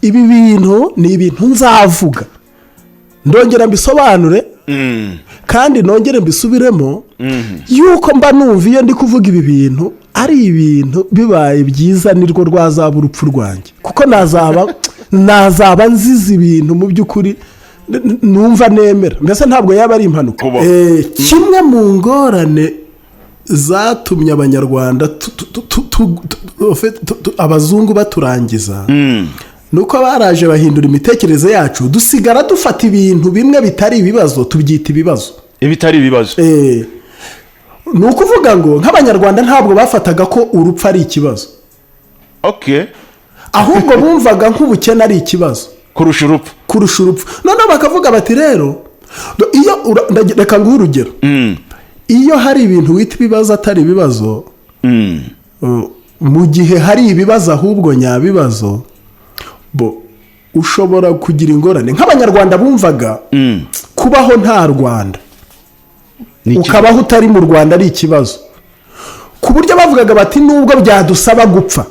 ibi bintu ni ibintu nzavuga ndongera mbisobanure kandi nongere mbisubiremo yuko mba numva iyo ndi kuvuga ibi bintu ari ibintu bibaye byiza nirwo rwazaba urupfu rwanjye kuko nazaba nziza ibintu mu by'ukuri numva nemera mbese ntabwo yaba ari impanuka kimwe mu ngorane zatumye abanyarwanda abazungu baturangiza nuko baraje bahindura imitekerereze yacu dusigara dufata ibintu bimwe bitari ibibazo tubyita ibibazo ibitari ibibazo ni ukuvuga ngo nk'abanyarwanda ntabwo bafataga ko urupfu ari ikibazo ahubwo bumvaga nk'ubukene ari ikibazo kurusha urupfu noneho bakavuga bati rero reka nguhe urugero iyo hari ibintu wita ibibazo atari ibibazo mu gihe hari ibibazo ahubwo nyabibazo ushobora kugira ingorane nk'abanyarwanda bumvaga kubaho nta Rwanda ukabaho utari mu Rwanda ari ikibazo ku buryo bavugaga bati nubwo byadusaba gupfa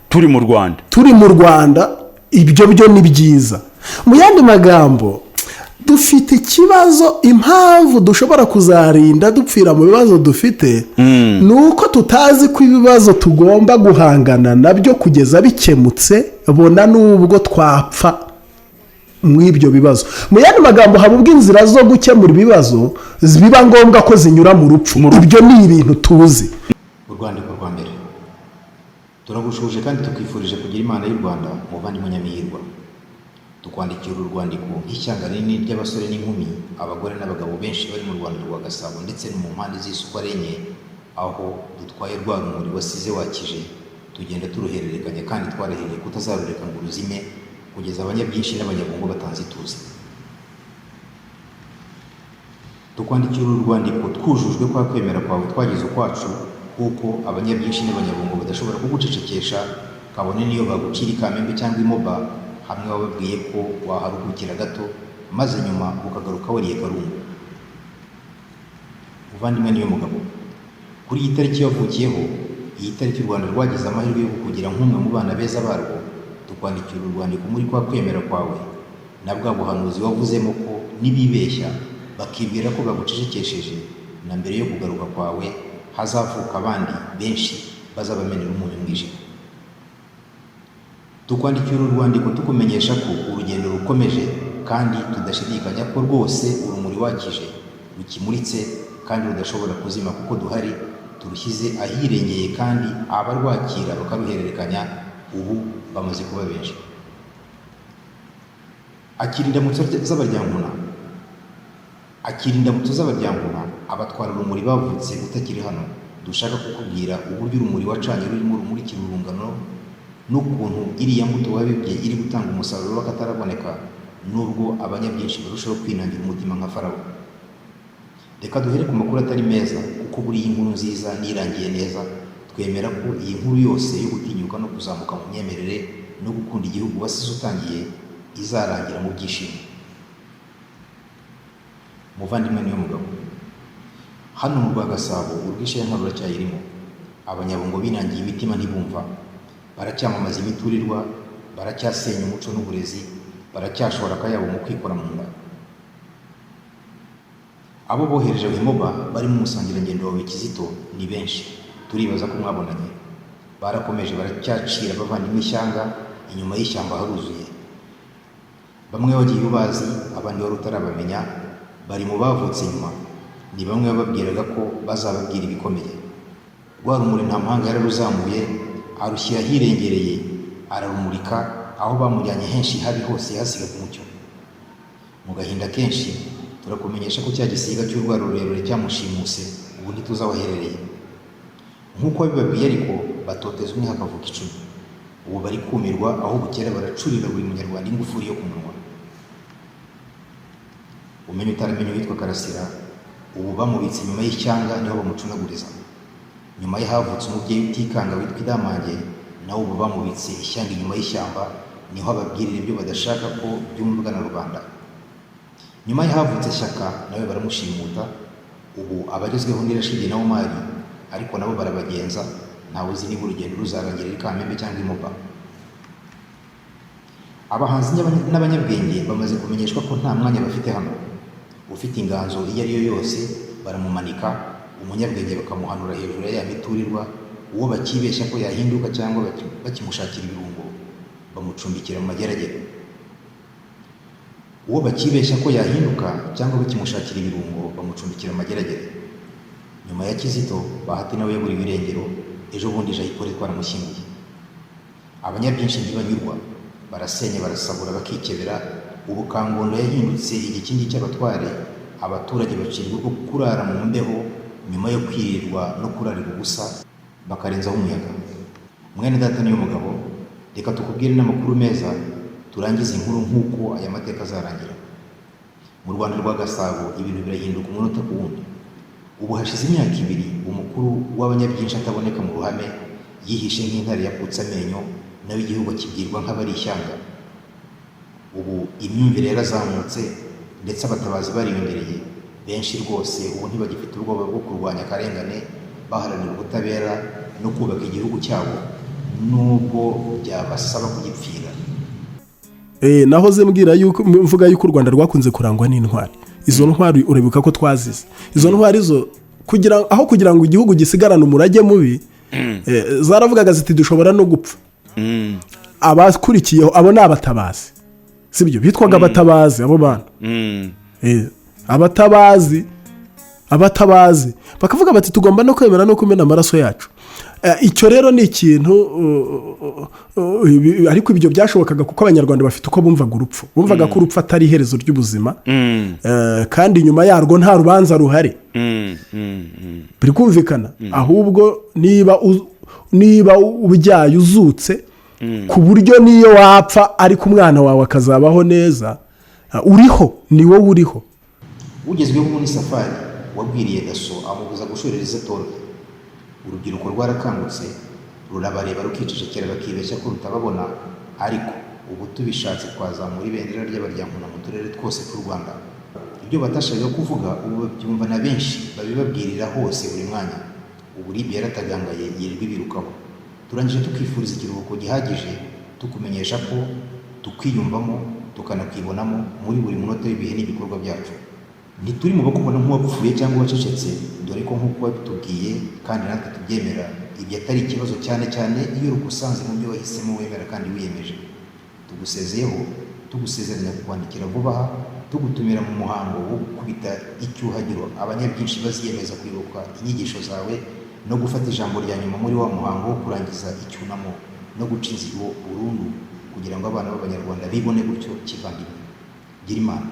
turi mu Rwanda ibyo byo ni byiza mu yandi magambo dufite ikibazo impamvu dushobora kuzarinda dupfira mu bibazo dufite nuko tutazi ko ibibazo tugomba guhangana nabyo kugeza bikemutse bona nubwo twapfa mu ibyo bibazo mu yandi magambo haba ubwo inzira zo gukemura ibibazo biba ngombwa ko zinyura mu rupfu ibyo ni ibintu tuzi. Urwandiko rwa mbere turagushuje kandi tukifurije kugira Imana y'u Rwanda muvandi munyamihirwa tukwandikira urwandiko nk'ishyanga rinini ry'abasore n'inkumi abagore n'abagabo benshi bari mu Rwanda rwa Gasabo ndetse no mu mpande z'isuku arenye aho dutwaye rwa rumuri wasize wakije tugenda turuhererekanya kandi twarahereye kutazarureka ngo ruzime kugeza abanyabyinshi n'abanyabungo batanzituze. Tukwandikira urwandiko twujujwe kwa kwemera kwawe twagize ukwacu kuko abanyabyinshi n'abanyabungo badashobora kugucecekesha kabone niyo bagucira ikamembe cyangwa imoba hamwe wababwiye ko waharukukira gato maze nyuma ukagaruka wariye karungu. Muvandimwe Niyomugabo, kuri iyi tariki yavukiyeho, iyi tariki u Rwanda rwagize amahirwe yo kukugira nk'umwe mu bana beza barwo, tukwandikira urwandiko muri kwa kwemera kwawe na bwa buhanuzi wavuzemo ko nibibeshya bakibwira ko bagucecekesheje na mbere yo kugaruka kwawe hazavuka abandi benshi bazabamenera umunyu mwijima. Tukwandikira urwandiko tukumenyesha ko urugendo rukomeje kandi tudashidikanya ko rwose urumuri wakije rukimuritse kandi rudashobora kuzima kuko duhari turushyize ahirengeye kandi abarwakira bakaruhererekanya ubu bamaze kuba benshi. Akirindamutso z'Abaryankuna abatwara urumuri bavutse utakiri hano dushaka kukubwira uburyo urumuri wacanye rurimo rumurikira urungano n'ukuntu iriya mbuto wabibye iri gutanga umusaruro w'akataraboneka nubwo abanyabyinshi barushaho kwinangira umutima nka Farawo. Reka duhere ku makuru atari meza kuko buri inkuru nziza nirangiye neza twemera ko iyi nkuru yose yo gutinyuka no kuzamuka mu myemerere no gukunda igihugu wasize utangiye izarangira mu byishimo. Muvandimwe Niyomugabo, hano mu rwa Gasabo urwishe y'intare ruracyayirimo. Abanyabungo binangiye imitima ntibumva, baracyamamaza imiturirwa, baracyasenya umuco n'uburezi, baracyashora akayabo mu kwikora mu nda. Abo bohereje imoba barimo umusangirangendo wawe Kizito ni benshi, turibaza ko mwabonanye. Barakomeje baracyacira abavandimwe Shyanga, inyuma y'ishyamba haruzuye. Bamwe wagiye ubazi abandi wari utarabamenya bari mu bavutse nyuma, ni bamwe bababwiraga ko bazababwira ibikomeye. Rwa rumuri nta muhanga yararuzamuye arushyira hirengereye ararumurika aho bamujyanye henshi habi hose hasiga ku mucyo. Mu gahinda kenshi turakumenyesha ko cya gisiga cy'urwara rurerure cyamushimuse ubu ntituzawaherereye. Nk'uko bibabwiye ariko batotezwa umwe hakavuka 10. Ubu bari kumirwa aho bukera baracurira buri munyarwanda ingufuri yo ku munwa. Umenye utaramenye witwa Karasira ubu bamubitse inyuma y'ishyanga niho bamucunaguriza. Nyuma y'ahavutse umubyeyi utikanga witwa Idamange nawe ubu bamubitse ishyanga inyuma y'ishyamba niho ababwirira ibyo badashaka ko byumvwa na rubanda. Nyuma y'ahavutse Shyaka nawe baramushimuta ubu abagezweho n'irashidi na Umari ariko nabo barabagenza ntawe uzi niba urugendo ruzarangira ikamembe cyangwa imoba. abahanzi n'abanyabwenge bamaze kumenyeshwa ko nta mwanya bafite hano. Ufite inganzo iyo ari yo yose baramumanika, umunyabwenge bakamuhanura hejuru ya miturirwa. Uwo bakibeshya ko yahinduka cyangwa bakimushakira ibirungo bamucumbikira mu mageragere. Uwo bakibeshya ko yahinduka cyangwa bakimushakira ibirungo bamucumbikira mu mageragere. Nyuma ya Kizito, Bahati nawe yaburiwe irengero, ejo bundi Jayipoli twaramushyinguye. Abanyabyinshi ntibanyurwa, barasenya, barasabura, bakikebera. Ubu Kangondo yahindutse igikingi cy'abatware, abaturage bacirwa ko kurara mu mbeho nyuma yo kwirirwa no kurarira ubusa bakarenzaho umuyaga. Mwene data Niyomugabo, reka tukubwire n'amakuru meza turangiza inkuru nk'uko aya mateka azarangira. Mu Rwanda rwa Gasabo ibintu birahinduka umunota ku wundi. Ubu hashize imyaka 2 umukuru w'abanyabyinshi ataboneka mu Ruhame, yihishe nk'intare yakutse amenyo, nawe igihugu akibwirwa nk'abari Shyanga. Ubu imyumvire yarazamutse ndetse abatabazi bariyongereye benshi rwose. Ubu ntibagifite ubwoba bwo kurwanya akarengane, baharanira ubutabera no kubaka igihugu cyabo nubwo byabasaba kugipfira. Nahoze mbwira yuko mvuga yuko u Rwanda rwakunze kurangwa n'intwari. Izo ntwari urebuka ko twazize. Izo ntwari zo kugira ngo igihugu gisigarane umurage mubi, zaravugaga ziti dushobora no gupfa. Abakurikiyeho abo ni abatabazi, sibyo bitwaga abatabazi abo bana. Abatabazi bakavuga bati tugomba no kwemera no kumena amaraso yacu. Icyo rero ni ikintu, ariko ibyo byashobokaga kuko abanyarwanda bafite uko bumvaga urupfu. Bumvaga ko urupfu atari iherezo ry'ubuzima, kandi nyuma yarwo nta rubanza ruhari. Biri kumvikana. Ahubwo niba ubyaye uzutse ku buryo niyo wapfa ariko umwana wawe akazabaho neza, uriho, ni wowe uriho. Ugezweho muri safari wabwiriye Daso amubuza gushorereza toro. Urubyiruko rwarakangutse, rurabareba rukicecekera bakibeshya ko rutababona, ariko ubu tubishatse twazamura ibendera ry'Abaryankuna mu turere twose tw'u Rwanda. Ibyo batashakaga kuvuga ubu babyumva na benshi, babibabwirira hose buri mwanya. Ubu Libi yaratagangaye yirirwa ibirukaho. Turangije tukifuriza ikiruhuko gihagije, tukumenyesha ko tukwiyumvamo tukanakwibonamo muri buri munota w'ibihe n'ibikorwa byacu. Ntituri mu bakubona nk'uwapfuye cyangwa wacecetse, dore ko nk'uko wabitubwiye kandi natwe tubyemera, ibyo atari ikibazo cyane cyane iyo rugusanze mu byo wahisemo wemera kandi wiyemeje. Tugusezeyeho, tugusezeranya kukwandikira vuba aha, tugutumira mu muhango wo gukubita icyuhagiro abanyabyinshi baziyemeza kwibuka inyigisho zawe no gufata ijambo rya nyuma muri wa muhango wo kurangiza icyunamo no guca inzigo burundu, kugira ngo abana b'Abanyarwanda bibone gutyo kivandimwe. Gira Imana.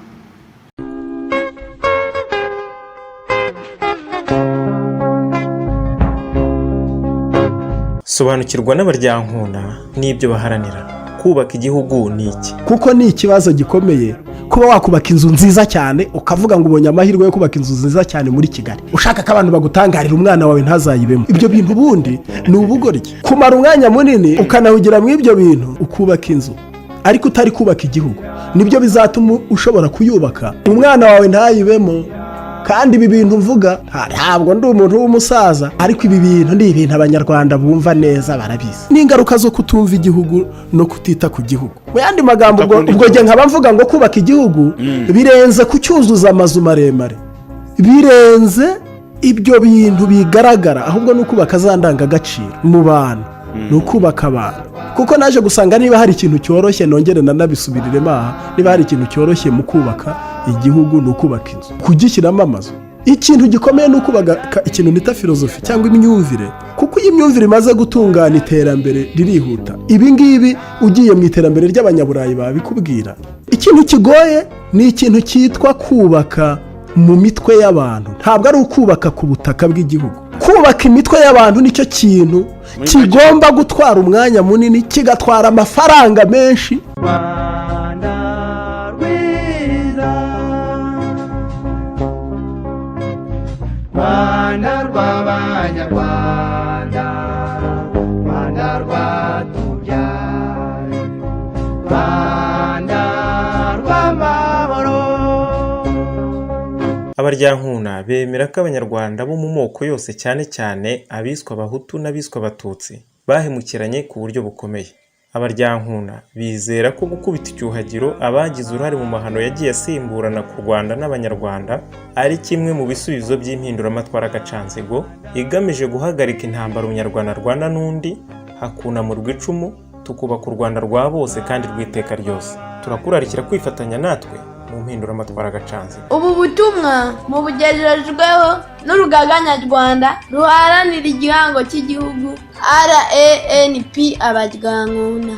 Sobanukirwa n'Abaryankuna n'ibyo baharanira. Kubaka igihugu ni iki? Kuko ni ikibazo gikomeye kuba wakubaka inzu nziza cyane ukavuga ngo ubonye amahirwe yo kubaka inzu nziza cyane muri Kigali, ushaka ko abantu bagutangarira umwana wawe ntazayibemo. Ibyo bintu ubundi ni ubugoryi. Kumara umwanya munini ukanahugira mu ibyo bintu ukubaka inzu ariko utari kubaka igihugu, nibyo bizatuma ushobora kuyubaka umwana wawe ntayibemo. Kandi ibi bintu mvuga ntabwo ndi umuntu w'umusaza, ariko ibi bintu ni ibintu Abanyarwanda bumva neza, barabizi. Ni ingaruka zo kutumva igihugu no kutita ku gihugu. Mu yandi magambo, ubwo nge nkaba mvuga ngo kubaka igihugu birenze kucyuzuza amazu maremare, birenze ibyo bintu bigaragara, ahubwo ni ukubaka za ndangagaciro mu bantu, ni ukubaka abantu. Kuko naje gusanga niba hari ikintu cyoroshye, nongere nanabisubiriremo aha, niba hari ikintu cyoroshye mu kubaka igihugu ni ukubaka inzu, kugishyiramo amazu. Ikintu gikomeye ni ukubaka ikintu nita filozofi cyangwa imyumvire, kuko iyi myumvire imaze gutungana iterambere ririhuta. Ibi ngibi ugiye mu iterambere ry'Abanyaburayi babikubwira. Ikintu kigoye ni ikintu cyitwa kubaka mu mitwe y'abantu, ntabwo ari ukubaka ku butaka bw'igihugu. Kubaka imitwe y'abantu nicyo kintu kigomba gutwara umwanya munini, kigatwara amafaranga menshi. Rwanda rw'Abanyarwanda, Rwanda rwatubyaye, Rwanda rw'amahoro. Abaryankuna bemera ko Abanyarwanda bo mu moko yose, cyane cyane abiswe Abahutu n'abiswe Abatutsi, bahemukiranye ku buryo bukomeye. Abaryankuna bizera ko gukubita icyuhagiro abagize uruhare mu mahano yagiye asimburana ku Rwanda n'Abanyarwanda ari kimwe mu bisubizo by'impinduramatwara gacanzigo igamije guhagarika intambara Umunyarwanda Rwanda n'undi hakunamurwa icumu tukubaka u Rwanda rwa bose kandi rw'iteka ryose. Turakurarikira kwifatanya natwe mu mpinduramatwara gacanzigo. Ubu butumwa mu bugejejweho n'urugaga nyarwanda ruharanira igihango cy'igihugu RANP Abaryankuna.